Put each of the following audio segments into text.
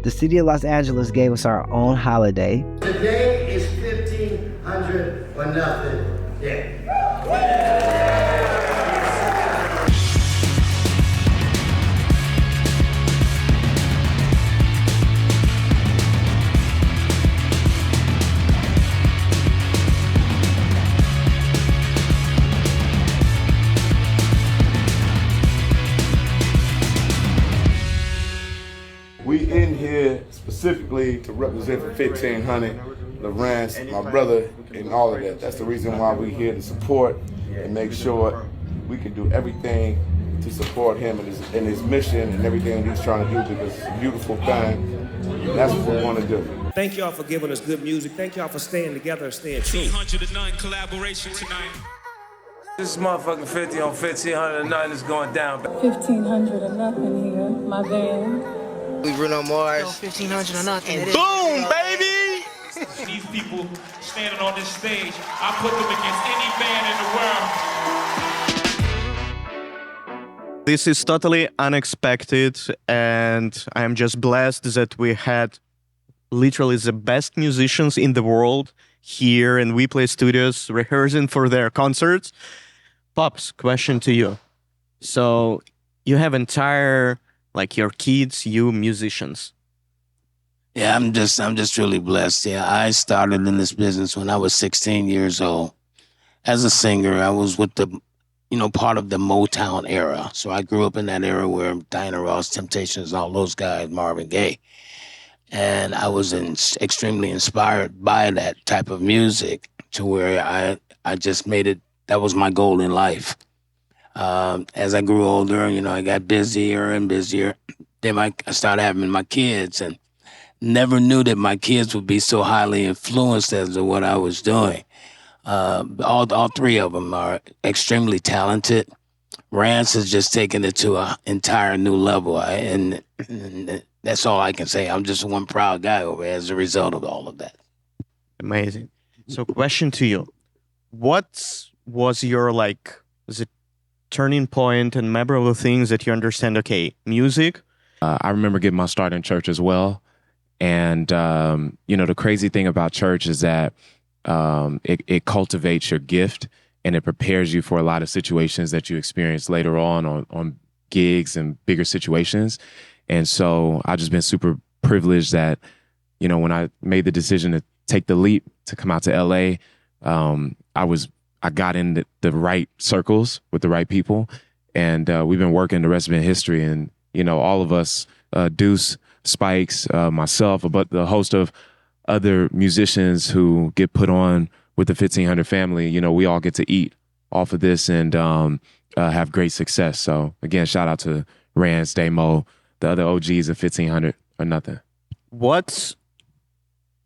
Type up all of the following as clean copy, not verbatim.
the city of Los Angeles gave us our own holiday. Today is 1500 or nothing. Yeah. We in here specifically to represent for 1500, Lawrence, my brother, and all of that. That's the reason why we're here, to support and make sure we can do everything to support him and his mission and everything he's trying to do, because it's a beautiful thing. That's what we want to do. Thank y'all for giving us good music. Thank y'all for staying together and staying true. 1509 collaboration tonight. This is motherfucking 50 on 1509 is going down. 1500 or nothing here, my van. We Bruno Mars. 1500 or nothing. Boom, baby! These people standing on this stage, I put them against any band in the world. This is totally unexpected, and I'm just blessed that we had literally the best musicians in the world here in We Play Studios rehearsing for their concerts. Pops, question to you. So you have entire, like your kids, you musicians. Yeah, I'm just really blessed. Yeah, I started in this business when I was 16 years old. As a singer, I was with the, part of the Motown era. So I grew up in that era where Diana Ross, Temptations, all those guys, Marvin Gaye. And I was extremely inspired by that type of music, to where I just made it, that was my goal in life. As I grew older, I got busier and busier. Then I started having my kids, and never knew that my kids would be so highly influenced as to what I was doing. All three of them are extremely talented. Rance has just taken it to an entire new level, and that's all I can say. I'm just one proud guy over here as a result of all of that. Amazing. So question to you. What was your, the turning point and memorable things that you understand, okay, music? I remember getting my start in church as well. And, the crazy thing about church is that it cultivates your gift, and it prepares you for a lot of situations that you experience later on gigs and bigger situations. And so I've just been super privileged that, when I made the decision to take the leap to come out to LA, I got in the right circles with the right people. And we've been working, the rest of it history. And, all of us, Deuce, Spikes, myself, but the host of other musicians who get put on with the 1500 family, we all get to eat off of this and have great success. So again, shout out to Rance, Damo, the other OGs of 1500 or nothing. What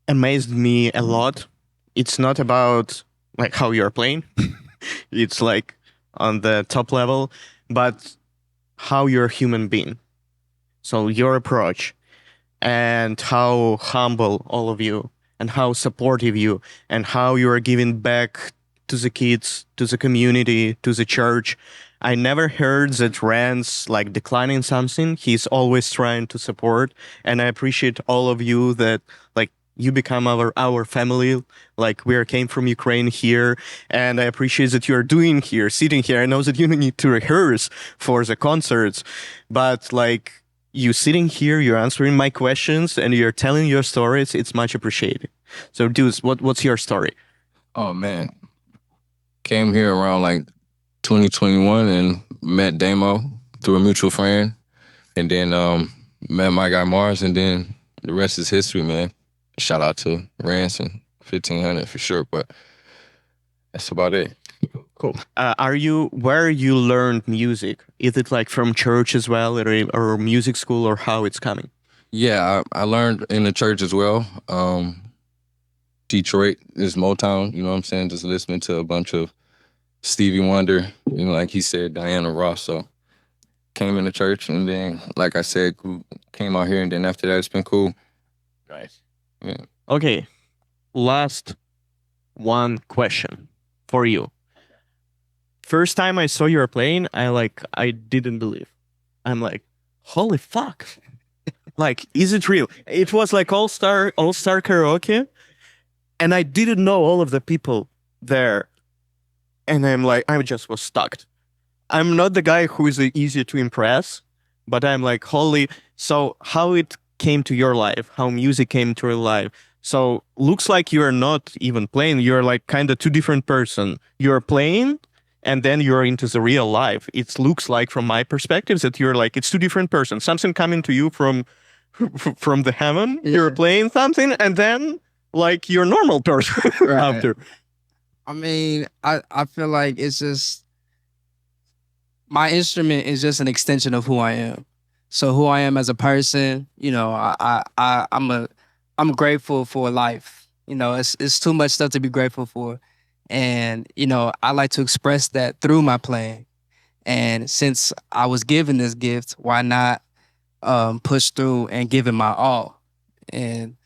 amazed me a lot, it's not about how you're playing, it's on the top level, but how you're a human being. So your approach, and how humble all of you, and how supportive you, and how you are giving back to the kids, to the community, to the church. I never heard that Rance declining something. He's always trying to support, and I appreciate all of you that you become our family. We came from Ukraine here, and I appreciate that you're doing here, sitting here. I know that you need to rehearse for the concerts, but you sitting here, you're answering my questions, and you're telling your stories. It's much appreciated. So, Deuce, what's your story? Oh, man. Came here around 2021 and met Damo through a mutual friend. And then met my guy Mars, and then the rest is history, man. Shout out to Rance and 1500 for sure, but that's about it. Cool. Where you learned music? Is it from church as well, or music school, or how it's coming? Yeah, I learned in the church as well. Detroit is Motown, you know what I'm saying? Just listening to a bunch of Stevie Wonder, like he said, Diana Ross. So came into church, and then, like I said, came out here, and then after that, it's been cool. Nice. Yeah. Okay, last one question for you. First time I saw you playing, I didn't believe. I'm holy fuck. Like, is it real? It was like all-star karaoke, and I didn't know all of the people there. And I just was stuck. I'm not the guy who is easy to impress, but I'm like, holy. So how it came to your life, how music came to your life. So looks like you're not even playing. You're like kind of two different person. You're playing, and then you're into the real life. It looks like, from my perspective, that you're like, it's two different persons. Something coming to you from the heaven. Yeah. You're playing something, and then like you're normal person after. I mean, I feel like it's just, my instrument is just an extension of who I am. So who I am as a person, you know, I'm grateful for life. You know, it's too much stuff to be grateful for. And, you know, I like to express that through my playing. And since I was given this gift, why not push through and give it my all? And,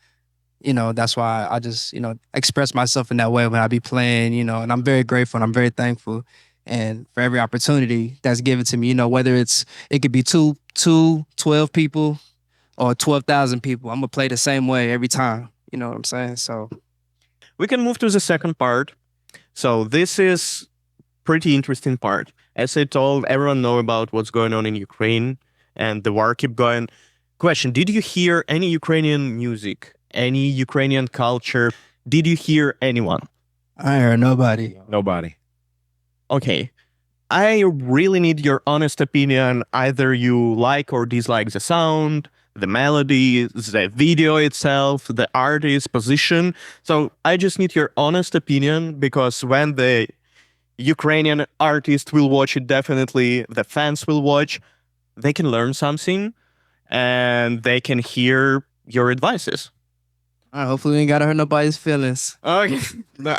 you know, that's why I just, you know, express myself in that way when I be playing, you know, and I'm very grateful and I'm very thankful. And for every opportunity that's given to me, you know, whether it could be 12 people or 12,000 people, I'm gonna play the same way every time. You know what I'm saying? So we can move to the second part. So this is pretty interesting part. As I told, everyone know about what's going on in Ukraine and the war keep going. Question, did you hear any Ukrainian music, any Ukrainian culture? Did you hear anyone? I heard nobody. Nobody. Okay. I really need your honest opinion. Either you like or dislike the sound, the melody, the video itself, the artist position. So I just need your honest opinion, because when the Ukrainian artist will watch it, definitely the fans will watch, they can learn something and they can hear your advices. All right, hopefully we ain't gotta hurt nobody's feelings. Okay. No.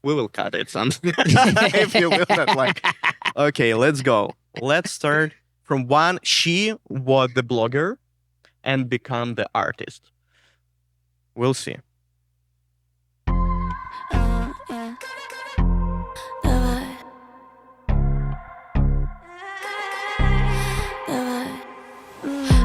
We will cut it something if you will not like. Okay, let's go. Let's start from one. She was the blogger and become the artist. We'll see.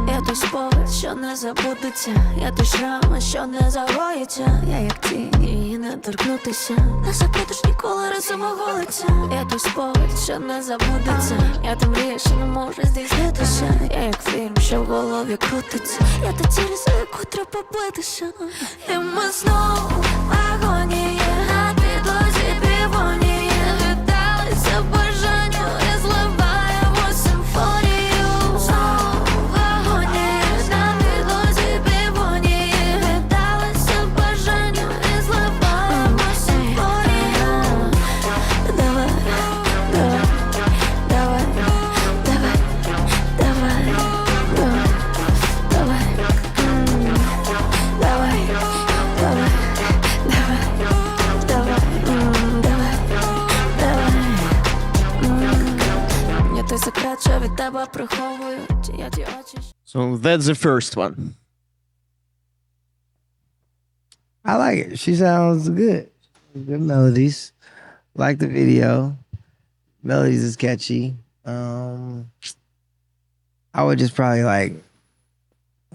Я той спогад, що не забудеться, я той шрам, що не загоїться. Я як тінь, її не торкнутися, не забудеш ніколи разом оголиться. Я той спогад, що не забудеться, я та мрія, що не може здійснитися. Я як фільм, що в голові крутиться, я та ціль, за яку треба битися. І ми знову в агонії, на підлозі півонії, віддалися бажанню і зливаємо симфонію. So that's the first one. I like it. She sounds good. Good melodies. Like the video. Melodies is catchy. I would just probably like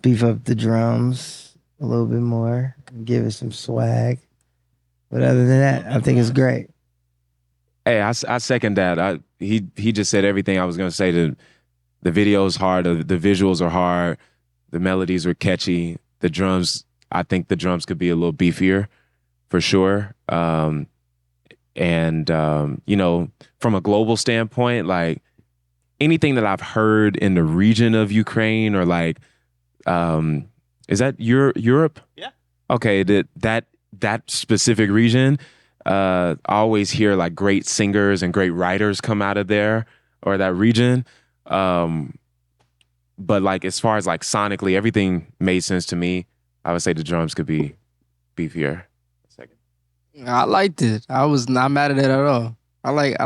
beef up the drums a little bit more, give it some swag. But other than that, I think it's great. Hey, I second that. He just said everything I was gonna say. The video is hard. The visuals are hard. The melodies are catchy. The drums, I think the drums could be a little beefier, for sure. You know, from a global standpoint, like anything that I've heard in the region of Ukraine, or like, is that Europe? Yeah. Okay, that specific region. I always hear like great singers and great writers come out of there or that region. But like as far as like sonically, everything made sense to me. I would say the drums could be beefier. I liked it. I was not mad at it at all. I like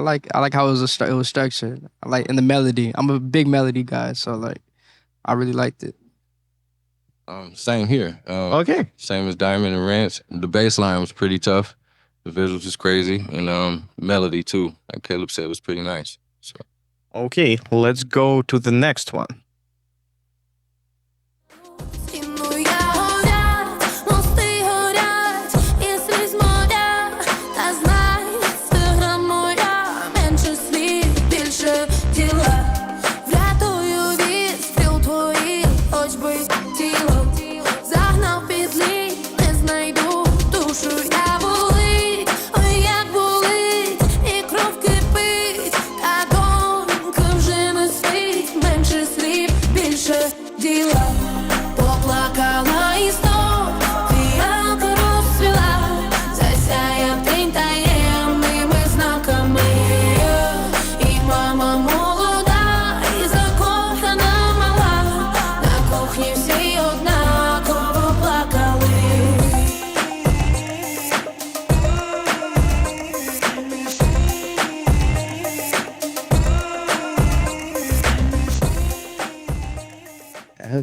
how it was structured. I like in the melody. I'm a big melody guy, so like I really liked it. Same here. Okay. Same as Diamond and Ranch. The bass line was pretty tough. The visuals is crazy, and melody too. Like Caleb said, was pretty nice. So. Okay, let's go to the next one.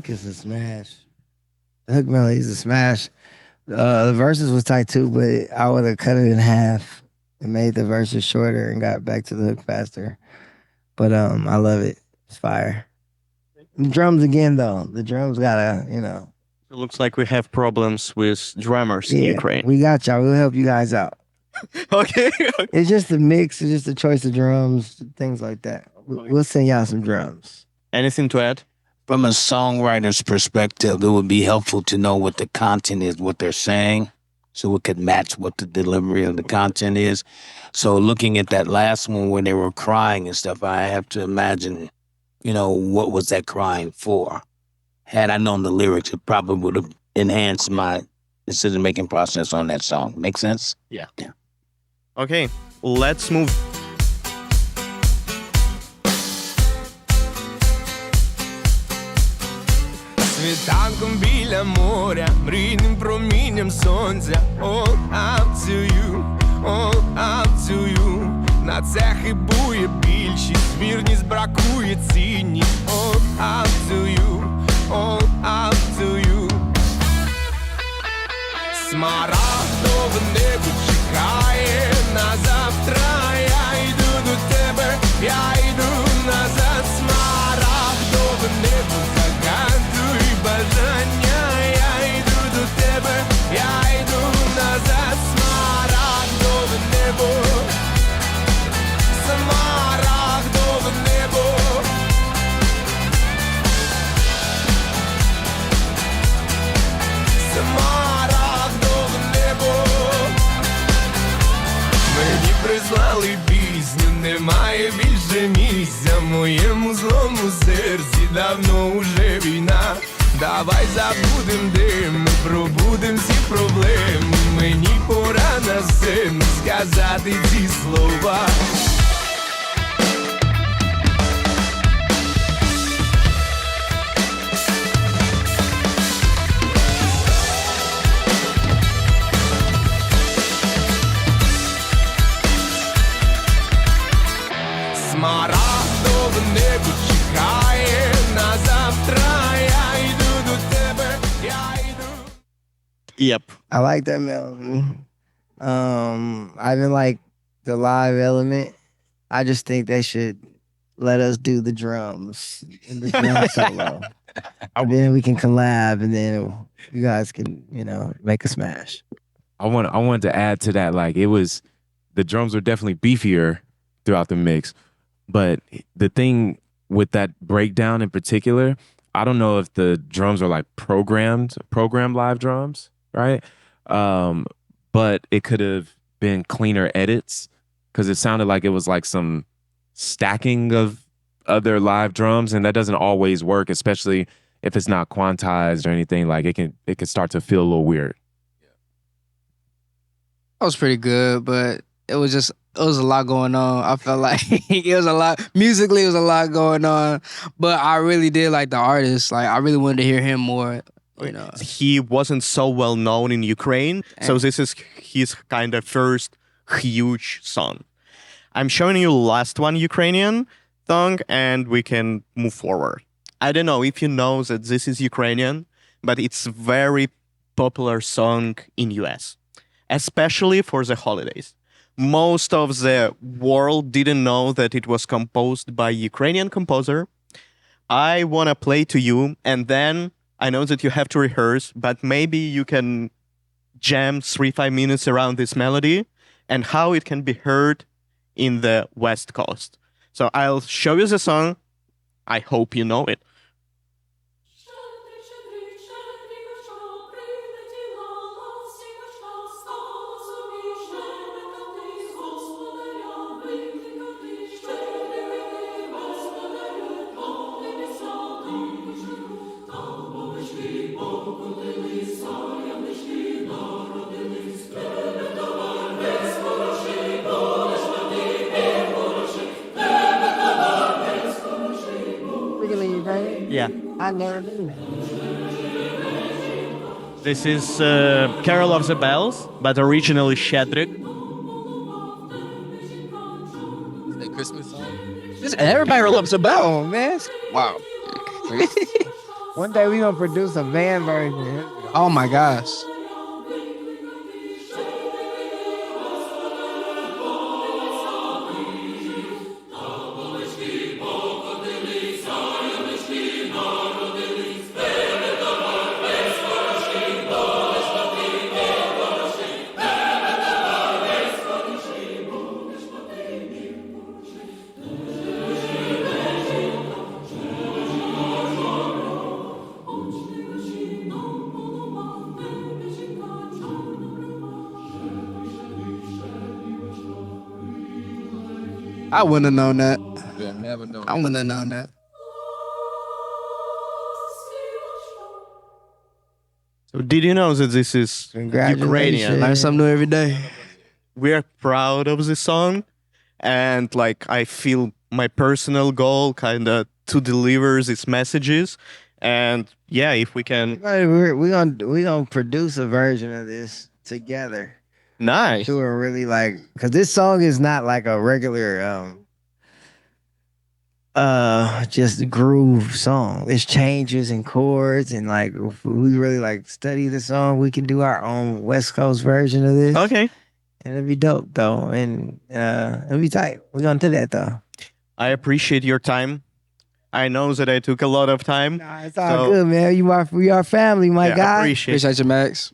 hook is a smash. The hook melody is a smash. The verses was tight too, but I would have cut it in half and made the verses shorter and got back to the hook faster. But I love it. It's fire. The drums again though. The drums gotta, It looks like we have problems with drummers in Ukraine. we got y'all. We'll help you guys out. Okay. It's just the mix. It's just the choice of drums, things like that. We'll send y'all some drums. Anything to add? From a songwriter's perspective, it would be helpful to know what the content is, what they're saying, so it could match what the delivery of the content is. So looking at that last one where they were crying and stuff, I have to imagine, what was that crying for? Had I known the lyrics, it probably would have enhanced my decision-making process on that song. Make sense? Yeah. Okay, let's move. Світанком біля моря, мрійним промінням сонця. All up to you, all up to you. На це хибує більшість, вірність бракує цінність. All up to you, all up to you. Смарагдове небо чекає на завтра. Я йду до тебе, я йду назад. Смарагдове небо загадуй бажання. Я йду до тебе, я йду назад. Смарагдове небо, смарагдове небо. Смарагдове небо. Мені прислали пісню, немає більше місця. В моєму злому серці давно уже війна. Давай забудем дим, пробудем всі проблеми. Мені пора на сцену сказати ці слова. Смарагдове небо чекає на завтра. Я йду до тебе, я йду. Yep. I like that melody. I didn't like the live element. I just think they should let us do the drums and the drum solo. And then we can collab, and then you guys can, make a smash. I wanted to add to that, like the drums were definitely beefier throughout the mix. But the thing with that breakdown in particular, I don't know if the drums are like programmed live drums, right? But it could have been cleaner edits because it sounded like it was like some stacking of other live drums, and that doesn't always work, especially if it's not quantized or anything. Like it can start to feel a little weird. That was pretty good, but it was a lot going on. I felt like it was a lot musically. It was a lot going on, but I really did like the artist. Like I really wanted to hear him more. He wasn't so well known in Ukraine, so this is his kind of first huge song. I'm showing you last one Ukrainian song, and we can move forward. I don't know if you know that this is Ukrainian, but it's very popular song in US, especially for the holidays. Most of the world didn't know that it was composed by Ukrainian composer. I want to play to you, and then I know that you have to rehearse, but maybe you can jam 3-5 minutes around this melody and how it can be heard in the West Coast. So I'll show you the song. I hope you know it. Yeah. I never been there. This is Carol of the Bells, but originally Shedrick. Is that Christmas song? Everybody loves a bell, man. Wow. One day we gonna produce a van version. Oh my gosh. I wouldn't have known that. Yeah, never know. I wouldn't have known that. So did you know that this is Ukrainian? Learn something new every day. We are proud of this song, and like I feel my personal goal kind of to deliver these messages. And yeah, if we can, We gonna produce a version of this together. nice. To a really like, cause this song is not like a regular just groove song. It's changes and chords, and like if we really like study the song, we can do our own West Coast version of this. Okay, And it'd be dope though, and it'll be tight. We're gonna do that though. I appreciate your time. I know that I took a lot of time. Nah, it's all good, man. We are family, my yeah, guy. appreciate. Appreciate you, Max.